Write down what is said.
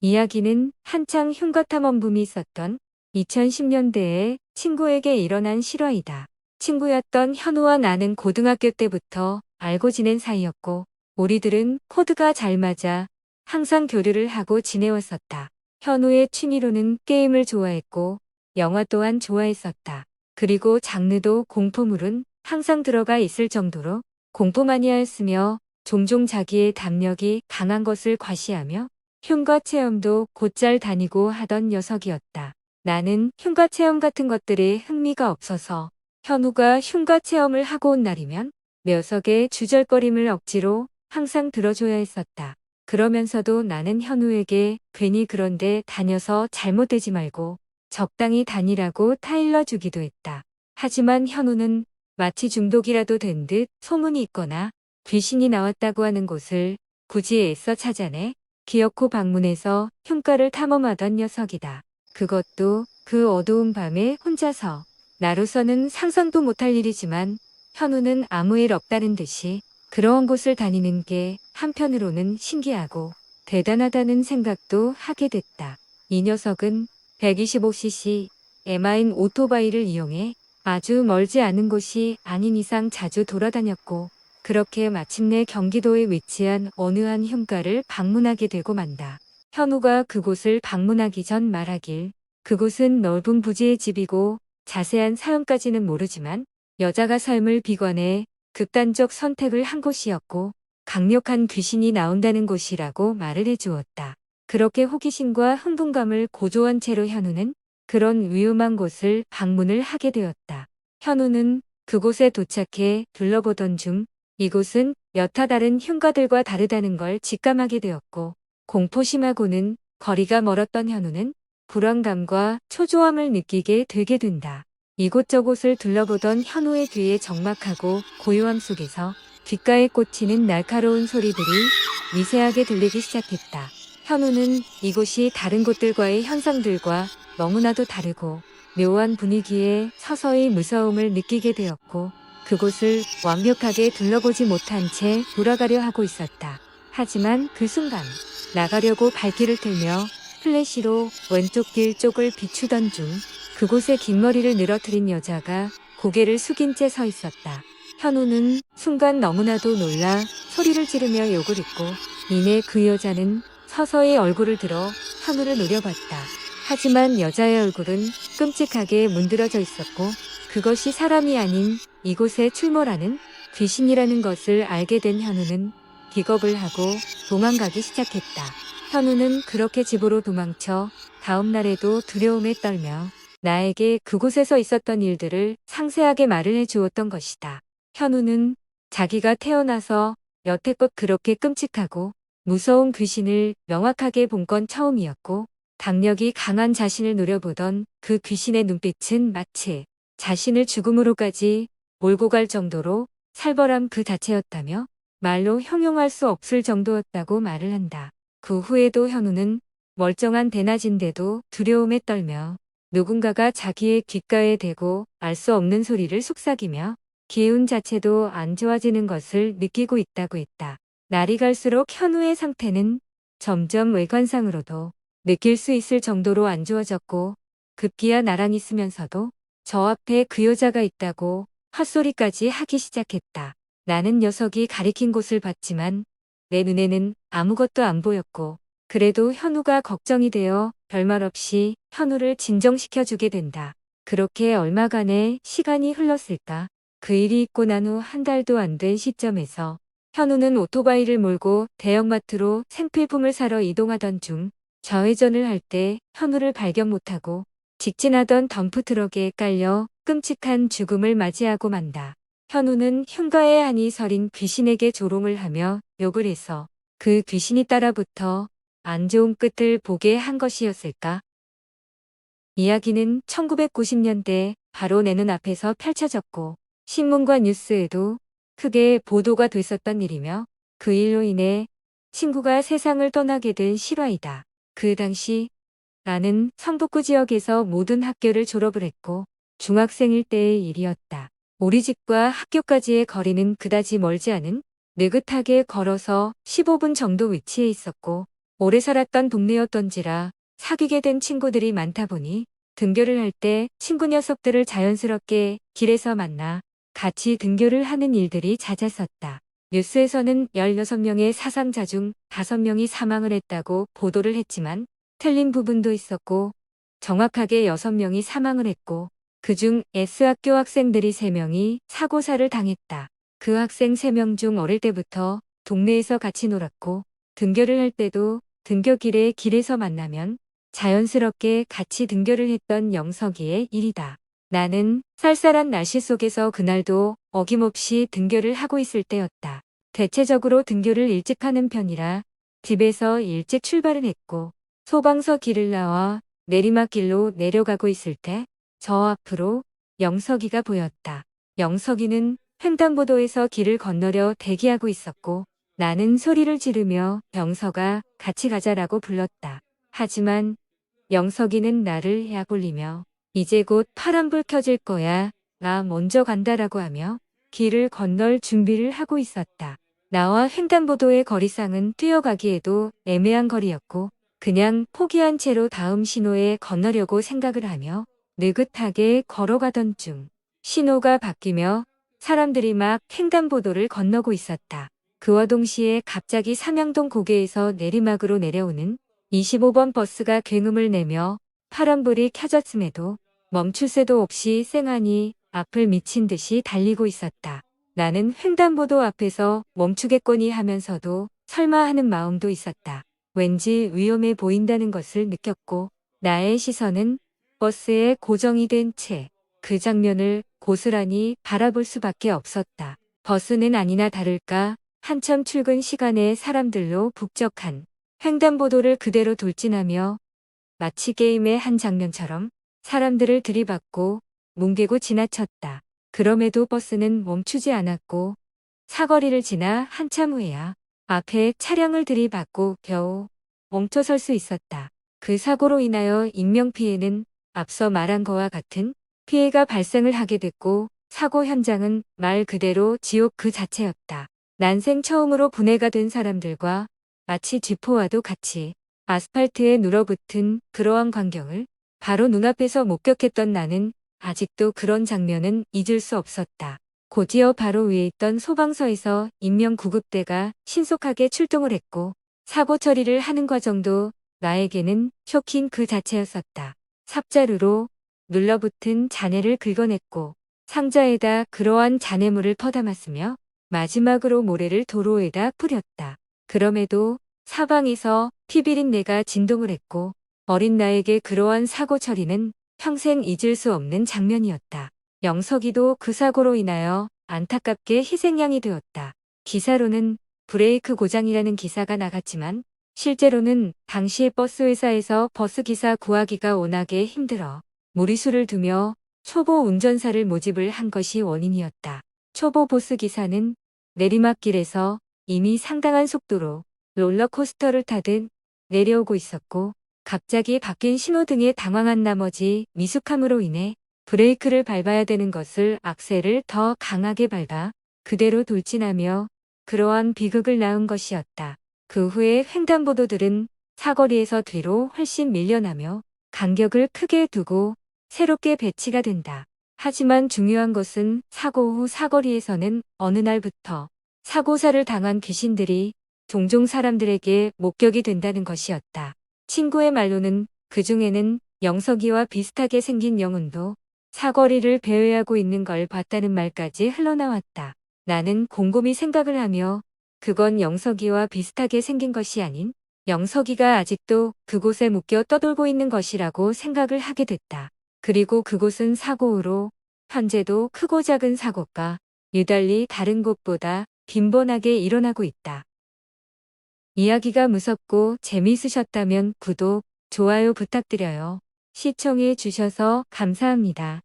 이야기는 한창 흉가 탐험 붐이 있었던 2010년대에 친구에게 일어난 실화이다. 친구였던 현우와 나는 고등학교 때부터 알고 지낸 사이였고, 우리들은 코드가 잘 맞아 항상 교류를 하고 지내왔었다. 현우의 취미로는 게임을 좋아했고, 영화 또한 좋아했었다. 그리고 장르도 공포물은 항상 들어가 있을 정도로 공포 마니아였으며, 종종 자기의 담력이 강한 것을 과시하며 흉가 체험도 곧잘 다니고 하던 녀석이었다. 나는 흉가 체험 같은 것들에 흥미가 없어서 현우가 흉가 체험을 하고 온 날이면 녀석의 주절거림을 억지로 항상 들어줘야 했었다. 그러면서도 나는 현우에게 괜히 그런데 다녀서 잘못되지 말고 적당히 다니라고 타일러 주기도 했다. 하지만 현우는 마치 중독이라도 된 듯 소문이 있거나 귀신이 나왔다고 하는 곳을 굳이 애써 찾아내 기어코 방문해서 흉가를 탐험하던 녀석이다. 그것도 그 어두운 밤에 혼자서. 나로서는 상상도 못할 일이지만 현우는 아무 일 없다는 듯이 그러한 곳을 다니는 게 한편으로는 신기하고 대단하다는 생각도 하게 됐다. 이 녀석은 125cc 에마인 오토바이를 이용해 아주 멀지 않은 곳이 아닌 이상 자주 돌아다녔고, 그렇게 마침내 경기도에 위치한 어느 한 흉가를 방문하게 되고 만다. 현우가 그곳을 방문하기 전 말하길, 그곳은 넓은 부지의 집이고 자세한 사연까지는 모르지만 여자가 삶을 비관해 극단적 선택을 한 곳이었고 강력한 귀신이 나온다는 곳이라고 말을 해주었다. 그렇게 호기심과 흥분감을 고조한 채로 현우는 그런 위험한 곳을 방문을 하게 되었다. 현우는 그곳에 도착해 둘러보던 중 이곳은 여타 다른 흉가들과 다르다는 걸 직감하게 되었고, 공포심하고는 거리가 멀었던 현우는 불안감과 초조함을 느끼게 되게 된다. 이곳저곳을 둘러보던 현우의 귀에 적막하고 고요함 속에서 귓가에 꽂히는 날카로운 소리들이 미세하게 들리기 시작했다. 현우는 이곳이 다른 곳들과의 현상들과 너무나도 다르고 묘한 분위기에 서서히 무서움을 느끼게 되었고, 그곳을 완벽하게 둘러보지 못한 채 돌아가려 하고 있었다. 하지만 그 순간 나가려고 발길을 틀며 플래시로 왼쪽 길 쪽을 비추던 중 그곳에 긴 머리를 늘어뜨린 여자가 고개를 숙인 채 서 있었다. 현우는 순간 너무나도 놀라 소리를 지르며 욕을 했고, 이내 그 여자는 서서히 얼굴을 들어 현우를 노려봤다. 하지만 여자의 얼굴은 끔찍하게 문드러져 있었고, 그것이 사람이 아닌 이곳에 출몰하는 귀신이라는 것을 알게 된 현우는 기겁을 하고 도망가기 시작했다. 현우는 그렇게 집으로 도망쳐 다음 날에도 두려움에 떨며 나에게 그곳에서 있었던 일들을 상세하게 말을 해주었던 것이다. 현우는 자기가 태어나서 여태껏 그렇게 끔찍하고 무서운 귀신을 명확하게 본 건 처음이었고, 담력이 강한 자신을 노려보던 그 귀신의 눈빛은 마치 자신을 죽음으로까지 몰고 갈 정도로 살벌함 그 자체였다며 말로 형용할 수 없을 정도였다고 말을 한다. 그 후에도 현우는 멀쩡한 대낮인데도 두려움에 떨며 누군가가 자기의 귓가에 대고 알 수 없는 소리를 속삭이며 기운 자체도 안 좋아지는 것을 느끼고 있다고 했다. 날이 갈수록 현우의 상태는 점점 외관상으로도 느낄 수 있을 정도로 안 좋아졌고, 급기야 나란히 쓰면서도 저 앞에 그 여자가 있다고 헛소리까지 하기 시작했다. 나는 녀석이 가리킨 곳을 봤지만 내 눈에는 아무것도 안 보였고, 그래도 현우가 걱정이 되어 별말 없이 현우를 진정시켜주게 된다. 그렇게 얼마간의 시간이 흘렀을까? 그 일이 있고 난 후 한 달도 안 된 시점에서 현우는 오토바이를 몰고 대형마트로 생필품을 사러 이동하던 중 좌회전을 할 때 현우를 발견 못하고 직진하던 덤프트럭에 깔려 끔찍한 죽음을 맞이하고 만다. 현우는 흉가에 한이 서린 귀신에게 조롱을 하며 욕을 해서 그 귀신이 따라붙어 안 좋은 끝을 보게 한 것이었을까? 이야기는 1990년대 바로 내 눈앞에서 펼쳐졌고, 신문과 뉴스에도 크게 보도가 됐었던 일이며, 그 일로 인해 친구가 세상을 떠나게 된 실화이다. 그 당시 나는 성북구 지역에서 모든 학교를 졸업을 했고 중학생일 때의 일이었다. 우리 집과 학교까지의 거리는 그다지 멀지 않은 느긋하게 걸어서 15분 정도 위치에 있었고, 오래 살았던 동네였던지라 사귀게 된 친구들이 많다 보니 등교를 할 때 친구 녀석들을 자연스럽게 길에서 만나 같이 등교를 하는 일들이 잦았었다. 뉴스에서는 16명의 사상자 중 5명이 사망을 했다고 보도를 했지만 틀린 부분도 있었고 정확하게 6명이 사망을 했고 그중 S학교 학생들이 3명이 사고사를 당했다. 그 학생 3명 중 어릴 때부터 동네에서 같이 놀았고 등교를 할 때도 등교길에 길에서 만나면 자연스럽게 같이 등교를 했던 영석이의 일이다. 나는 쌀쌀한 날씨 속에서 그날도 어김없이 등교를 하고 있을 때였다. 대체적으로 등교를 일찍 하는 편이라 집에서 일찍 출발을 했고 소방서 길을 나와 내리막길로 내려가고 있을 때 저 앞으로 영석이가 보였다. 영석이는 횡단보도에서 길을 건너려 대기하고 있었고 나는 소리를 지르며 영석아 같이 가자라고 불렀다. 하지만 영석이는 나를 약올리며 이제 곧 파란불 켜질 거야. 나 먼저 간다라고 하며 길을 건널 준비를 하고 있었다. 나와 횡단보도의 거리상은 뛰어가기에도 애매한 거리였고 그냥 포기한 채로 다음 신호에 건너려고 생각을 하며 느긋하게 걸어가던 중 신호가 바뀌며 사람들이 막 횡단보도를 건너고 있었다. 그와 동시에 갑자기 삼양동 고개에서 내리막으로 내려오는 25번 버스가 굉음을 내며 파란불이 켜졌음에도 멈출 새도 없이 쌩하니 앞을 미친 듯이 달리고 있었다. 나는 횡단보도 앞에서 멈추겠거니 하면서도 설마 하는 마음도 있었다. 왠지 위험해 보인다는 것을 느꼈고 나의 시선은 버스에 고정이 된 채 그 장면을 고스란히 바라볼 수밖에 없었다. 버스는 아니나 다를까 한참 출근 시간에 사람들로 북적한 횡단보도를 그대로 돌진하며 마치 게임의 한 장면처럼 사람들을 들이받고 뭉개고 지나쳤다. 그럼에도 버스는 멈추지 않았고 사거리를 지나 한참 후에야 앞에 차량을 들이받고 겨우 멈춰설 수 있었다. 그 사고로 인하여 인명피해는 앞서 말한 것과 같은 피해가 발생을 하게 됐고 사고 현장은 말 그대로 지옥 그 자체였다. 난생 처음으로 분해가 된 사람들과 마치 쥐포와도 같이 아스팔트에 눌어붙은 그러한 광경을 바로 눈앞에서 목격했던 나는 아직도 그런 장면은 잊을 수 없었다. 곧이어 바로 위에 있던 소방서에서 인명구급대가 신속하게 출동을 했고 사고 처리를 하는 과정도 나에게는 쇼킹 그 자체였었다. 삽자루로 눌러붙은 잔해를 긁어냈고 상자에다 그러한 잔해물을 퍼담았으며 마지막으로 모래를 도로에다 뿌렸다. 그럼에도 사방에서 피비린내가 진동을 했고 어린 나에게 그러한 사고 처리는 평생 잊을 수 없는 장면이었다. 영석이도 그 사고로 인하여 안타깝게 희생양이 되었다. 기사로는 브레이크 고장이라는 기사가 나갔지만 실제로는 당시의 버스 회사에서 버스 기사 구하기가 워낙에 힘들어 무리수를 두며 초보 운전사를 모집을 한 것이 원인이었다. 초보 버스 기사는 내리막길에서 이미 상당한 속도로 롤러코스터를 타듯 내려오고 있었고 갑자기 바뀐 신호등에 당황한 나머지 미숙함으로 인해 브레이크를 밟아야 되는 것을 악셀을 더 강하게 밟아 그대로 돌진하며 그러한 비극을 낳은 것이었다. 그 후에 횡단보도들은 사거리에서 뒤로 훨씬 밀려나며 간격을 크게 두고 새롭게 배치가 된다. 하지만 중요한 것은 사고 후 사거리에서는 어느 날부터 사고사를 당한 귀신들이 종종 사람들에게 목격이 된다는 것이었다. 친구의 말로는 그 중에는 영석이와 비슷하게 생긴 영혼도 사거리를 배회하고 있는 걸 봤다는 말까지 흘러나왔다. 나는 곰곰이 생각을 하며 그건 영석이와 비슷하게 생긴 것이 아닌 영석이가 아직도 그곳에 묶여 떠돌고 있는 것이라고 생각을 하게 됐다. 그리고 그곳은 사고 후로 현재도 크고 작은 사고가 유달리 다른 곳보다 빈번하게 일어나고 있다. 이야기가 무섭고 재미있으셨다면 구독, 좋아요 부탁드려요. 시청해 주셔서 감사합니다.